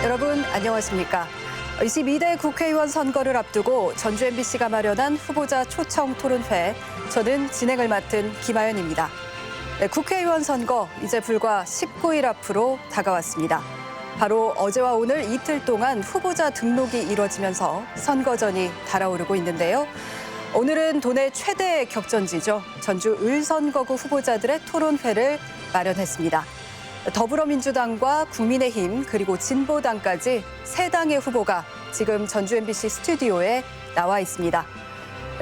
여러분 안녕하십니까? 22대 국회의원 선거를 앞두고 전주 MBC가 마련한 후보자 초청 토론회, 저는 진행을 맡은 김아연입니다. 국회의원 선거 이제 불과 19일 앞으로 다가왔습니다. 바로 어제와 오늘 이틀 동안 후보자 등록이 이뤄지면서 선거전이 달아오르고 있는데요. 오늘은 도내 최대 격전지죠. 전주 을선거구 후보자들의 토론회를 마련했습니다. 더불어민주당과 국민의힘 그리고 진보당까지 세 당의 후보가 지금 전주 MBC 스튜디오에 나와 있습니다.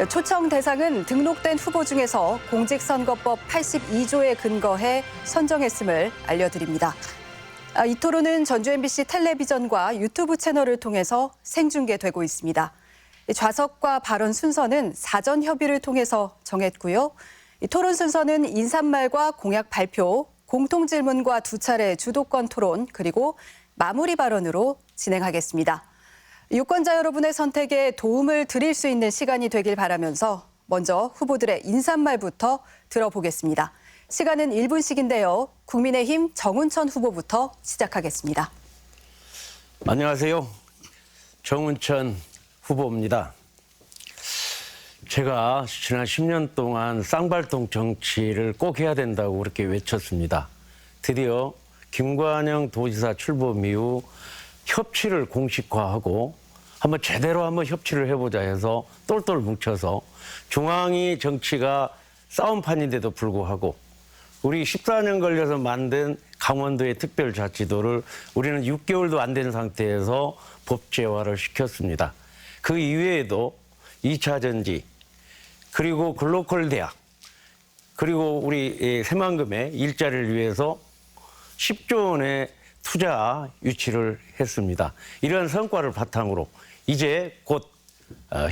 초청 대상은 등록된 후보 중에서 공직선거법 82조에 근거해 선정했음을 알려드립니다. 이 토론은 전주 MBC 텔레비전과 유튜브 채널을 통해서 생중계되고 있습니다. 좌석과 발언 순서는 사전 협의를 통해서 정했고요. 토론 순서는 인사말과 공약 발표, 공통질문과 두 차례 주도권 토론, 그리고 마무리 발언으로 진행하겠습니다. 유권자 여러분의 선택에 도움을 드릴 수 있는 시간이 되길 바라면서 먼저 후보들의 인사말부터 들어보겠습니다. 시간은 1분씩인데요. 국민의힘 정운천 후보부터 시작하겠습니다. 안녕하세요. 정운천 후보입니다. 제가 지난 10년 동안 쌍발동 정치를 꼭 해야 된다고 그렇게 외쳤습니다. 드디어 김관영 도지사 출범 이후 협치를 공식화하고 제대로 한번 협치를 해보자 해서 똘똘 뭉쳐서 중앙위 정치가 싸움판인데도 불구하고 우리 14년 걸려서 만든 강원도의 특별자치도를 우리는 6개월도 안 된 상태에서 법제화를 시켰습니다. 그 이외에도 2차 전지, 그리고 글로컬 대학, 그리고 우리 새만금의 일자리를 위해서 10조 원의 투자 유치를 했습니다. 이런 성과를 바탕으로 이제 곧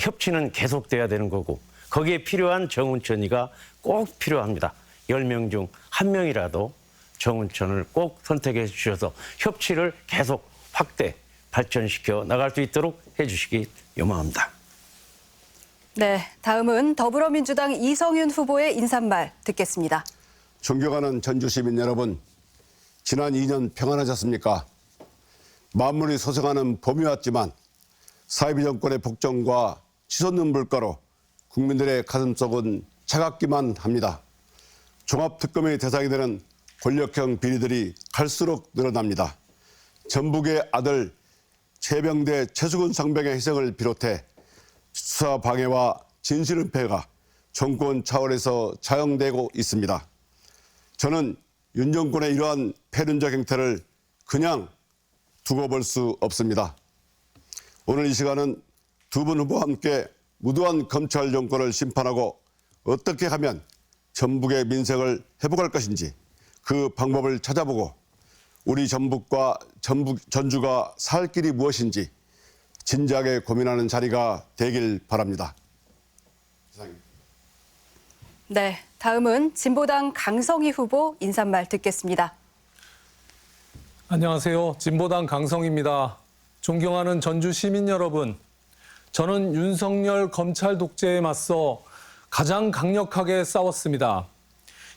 협치는 계속돼야 되는 거고 거기에 필요한 정운천이가 꼭 필요합니다. 10명 중 1명이라도 정운천을 꼭 선택해 주셔서 협치를 계속 확대, 발전시켜 나갈 수 있도록 해주시기 요망합니다. 네, 다음은 더불어민주당 이성윤 후보의 인사말 듣겠습니다. 존경하는 전주 시민 여러분, 지난 2년 평안하셨습니까? 만물이 소생하는 봄이 왔지만 사이비 정권의 복종과 치솟는 물가로 국민들의 가슴속은 차갑기만 합니다. 종합특검의 대상이 되는 권력형 비리들이 갈수록 늘어납니다. 전북의 아들 최병대 최수근 상병의 희생을 비롯해 수사 방해와 진실 은폐가 정권 차원에서 자행되고 있습니다. 저는 윤 정권의 이러한 패륜적 행태를 그냥 두고 볼 수 없습니다. 오늘 이 시간은 두 분 후보와 함께 무도한 검찰 정권을 심판하고 어떻게 하면 전북의 민생을 회복할 것인지 그 방법을 찾아보고 우리 전북과 전주가 살 길이 무엇인지 진지하게 고민하는 자리가 되길 바랍니다. 이상입니다. 네, 다음은 진보당 강성희 후보 인사말 듣겠습니다. 안녕하세요. 진보당 강성희입니다. 존경하는 전주 시민 여러분, 저는 윤석열 검찰 독재에 맞서 가장 강력하게 싸웠습니다.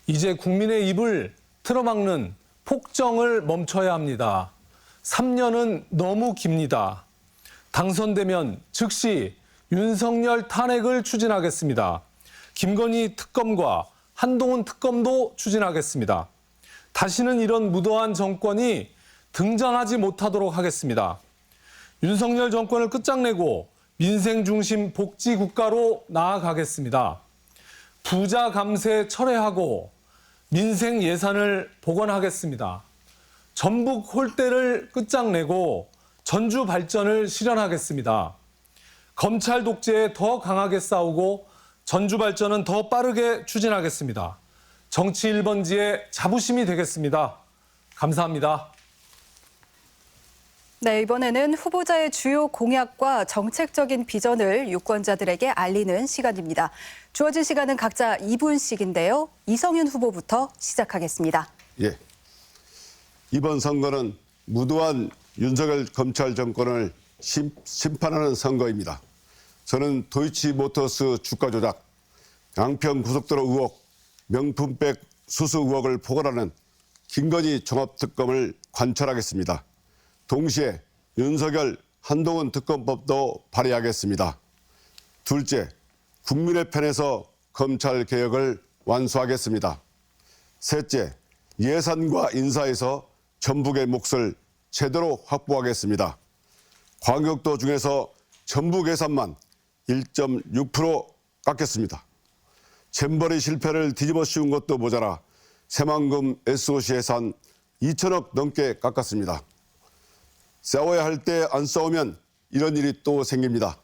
이제 국민의 입을 틀어막는 폭정을 멈춰야 합니다. 3년은 너무 깁니다. 당선되면 즉시 윤석열 탄핵을 추진하겠습니다. 김건희 특검과 한동훈 특검도 추진하겠습니다. 다시는 이런 무도한 정권이 등장하지 못하도록 하겠습니다. 윤석열 정권을 끝장내고 민생 중심 복지 국가로 나아가겠습니다. 부자 감세 철회하고 민생 예산을 복원하겠습니다. 전북 홀대를 끝장내고 전주 발전을 실현하겠습니다. 검찰 독재에 더 강하게 싸우고 전주 발전은 더 빠르게 추진하겠습니다. 정치 1번지의 자부심이 되겠습니다. 감사합니다. 네, 이번에는 후보자의 주요 공약과 정책적인 비전을 유권자들에게 알리는 시간입니다. 주어진 시간은 각자 2분씩인데요. 이성윤 후보부터 시작하겠습니다. 예. 이번 선거는 무도한 윤석열 검찰 정권을 심판하는 선거입니다. 저는 도이치모터스 주가 조작, 양평 고속도로 의혹, 명품백 수수 의혹을 포괄하는 김건희 종합특검을 관철하겠습니다. 동시에 윤석열, 한동훈 특검법도 발의하겠습니다. 둘째, 국민의 편에서 검찰개혁을 완수하겠습니다. 셋째, 예산과 인사에서 전북의 몫을 제대로 확보하겠습니다. 광역도 중에서 전북 예산만 1.6% 깎겠습니다. 잼버리 실패를 뒤집어 씌운 것도 모자라 새만금 SOC 예산 2천억 넘게 깎았습니다. 싸워야 할 때 안 싸우면 이런 일이 또 생깁니다.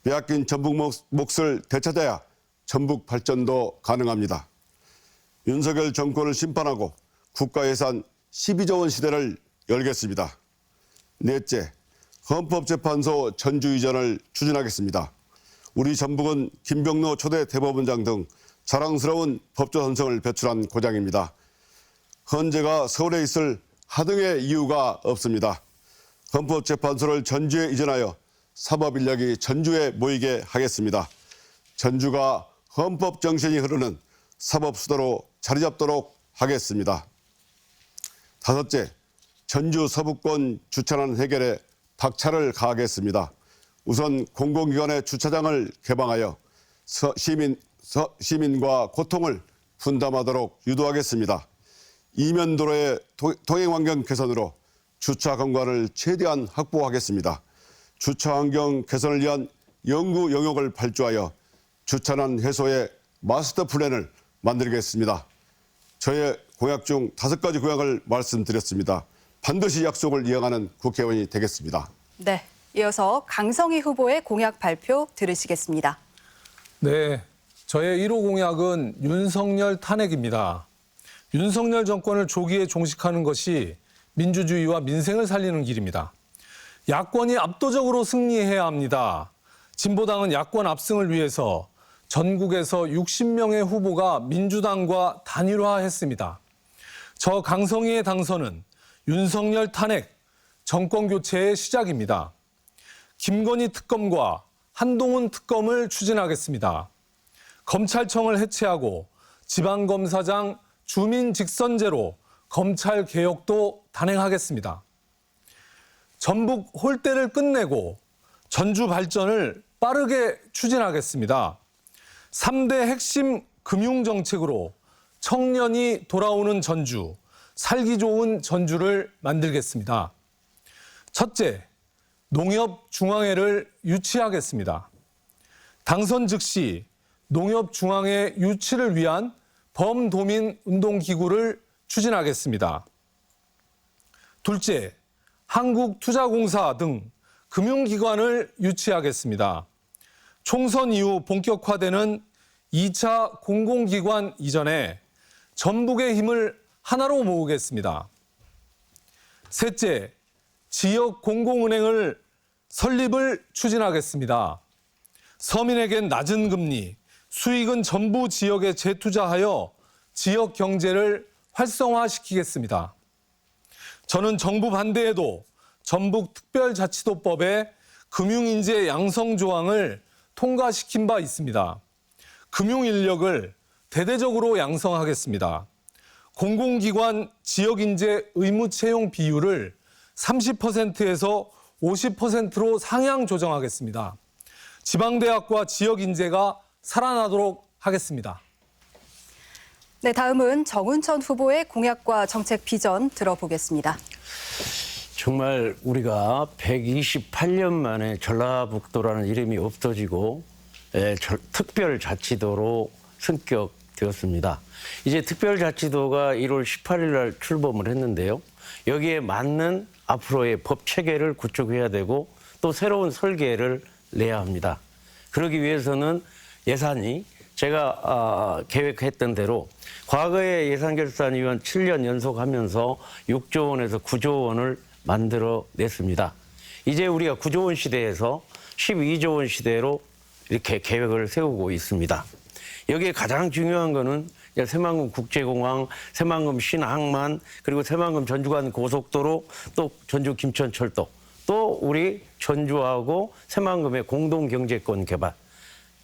빼앗긴 전북 몫을 되찾아야 전북 발전도 가능합니다. 윤석열 정권을 심판하고 국가예산 12조 원 시대를 열겠습니다. 넷째, 헌법재판소 전주 이전을 추진하겠습니다. 우리 전북은 김병로 초대 대법원장 등 자랑스러운 법조 선생을 배출한 고장입니다. 헌재가 서울에 있을 하등의 이유가 없습니다. 헌법재판소를 전주에 이전하여 사법인력이 전주에 모이게 하겠습니다. 전주가 헌법 정신이 흐르는 사법수도로 자리 잡도록 하겠습니다. 다섯째, 전주 서부권 주차난 해결에 박차를 가하겠습니다. 우선 공공기관의 주차장을 개방하여 시민과 고통을 분담하도록 유도하겠습니다. 이면도로의 통행환경 개선으로 주차 공간을 최대한 확보하겠습니다. 주차 환경 개선을 위한 연구 영역을 발주하여 주차난 해소의 마스터 플랜을 만들겠습니다. 저의 공약 중 5가지 공약을 말씀드렸습니다. 반드시 약속을 이행하는 국회의원이 되겠습니다. 네, 이어서 강성희 후보의 공약 발표 들으시겠습니다. 네, 저의 1호 공약은 윤석열 탄핵입니다. 윤석열 정권을 조기에 종식하는 것이 민주주의와 민생을 살리는 길입니다. 야권이 압도적으로 승리해야 합니다. 진보당은 야권 압승을 위해서 전국에서 60명의 후보가 민주당과 단일화했습니다. 저 강성희의 당선은 윤석열 탄핵, 정권 교체의 시작입니다. 김건희 특검과 한동훈 특검을 추진하겠습니다. 검찰청을 해체하고 지방검사장 주민 직선제로 검찰 개혁도 단행하겠습니다. 전북 홀대를 끝내고 전주 발전을 빠르게 추진하겠습니다. 3대 핵심 금융정책으로 청년이 돌아오는 전주, 살기 좋은 전주를 만들겠습니다. 첫째, 농협중앙회를 유치하겠습니다. 당선 즉시 농협중앙회 유치를 위한 범도민 운동기구를 추진하겠습니다. 둘째, 한국투자공사 등 금융기관을 유치하겠습니다. 총선 이후 본격화되는 2차 공공기관 이전에 전북의 힘을 하나로 모으겠습니다. 셋째, 지역 공공은행을 설립을 추진하겠습니다. 서민에겐 낮은 금리, 수익은 전부 지역에 재투자하여 지역 경제를 활성화시키겠습니다. 저는 정부 반대에도 전북특별자치도법에 금융인재 양성 조항을 통과시킨 바 있습니다. 금융인력을 대대적으로 양성하겠습니다. 공공기관 지역인재 의무 채용 비율을 30%에서 50%로 상향 조정하겠습니다. 지방대학과 지역인재가 살아나도록 하겠습니다. 네, 다음은 정운천 후보의 공약과 정책 비전 들어보겠습니다. 정말 우리가 128년 만에 전라북도라는 이름이 없어지고 특별자치도로 승격되었습니다. 이제 특별자치도가 1월 18일 날 출범을 했는데요. 여기에 맞는 앞으로의 법 체계를 구축해야 되고 또 새로운 설계를 내야 합니다. 그러기 위해서는 예산이 제가 계획했던 대로 과거에 예산결산위원 7년 연속하면서 6조 원에서 9조 원을 만들어냈습니다. 이제 우리가 9조 원 시대에서 12조 원 시대로 이렇게 계획을 세우고 있습니다. 여기에 가장 중요한 거는 새만금 국제공항, 새만금 신항만, 그리고 새만금 전주 간 고속도로, 또 전주 김천철도, 또 우리 전주하고 새만금의 공동경제권 개발,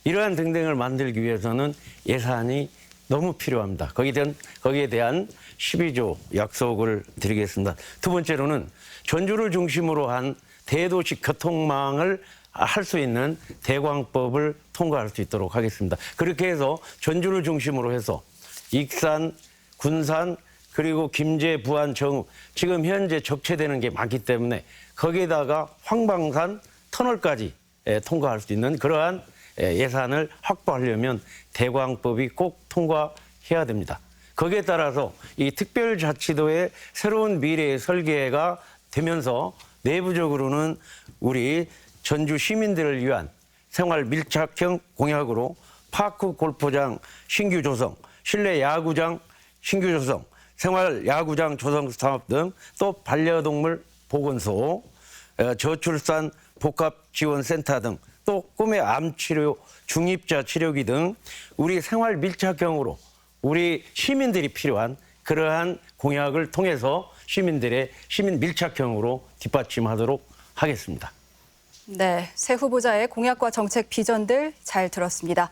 이러한 등등을 만들기 위해서는 예산이 너무 필요합니다. 거기에 대한 12조 약속을 드리겠습니다. 두 번째로는 전주를 중심으로 한 대도시 교통망을 할 수 있는 대광법을 통과할 수 있도록 하겠습니다. 그렇게 해서 전주를 중심으로 해서 익산, 군산, 그리고 김제, 부안, 정읍 지금 현재 적체되는 게 많기 때문에 거기에다가 황방산 터널까지 통과할 수 있는 그러한 예산을 확보하려면 대광법이 꼭 통과해야 됩니다. 거기에 따라서 이 특별자치도의 새로운 미래의 설계가 되면서 내부적으로는 우리 전주 시민들을 위한 생활 밀착형 공약으로 파크 골프장 신규 조성, 실내 야구장 신규 조성, 생활 야구장 조성 사업 등 또 반려동물 보건소, 저출산 복합지원센터 등 또 꿈의 암치료, 중입자 치료기 등 우리 생활 밀착형으로 우리 시민들이 필요한 그러한 공약을 통해서 시민들의 시민 밀착형으로 뒷받침하도록 하겠습니다. 네, 새 후보자의 공약과 정책 비전들 잘 들었습니다.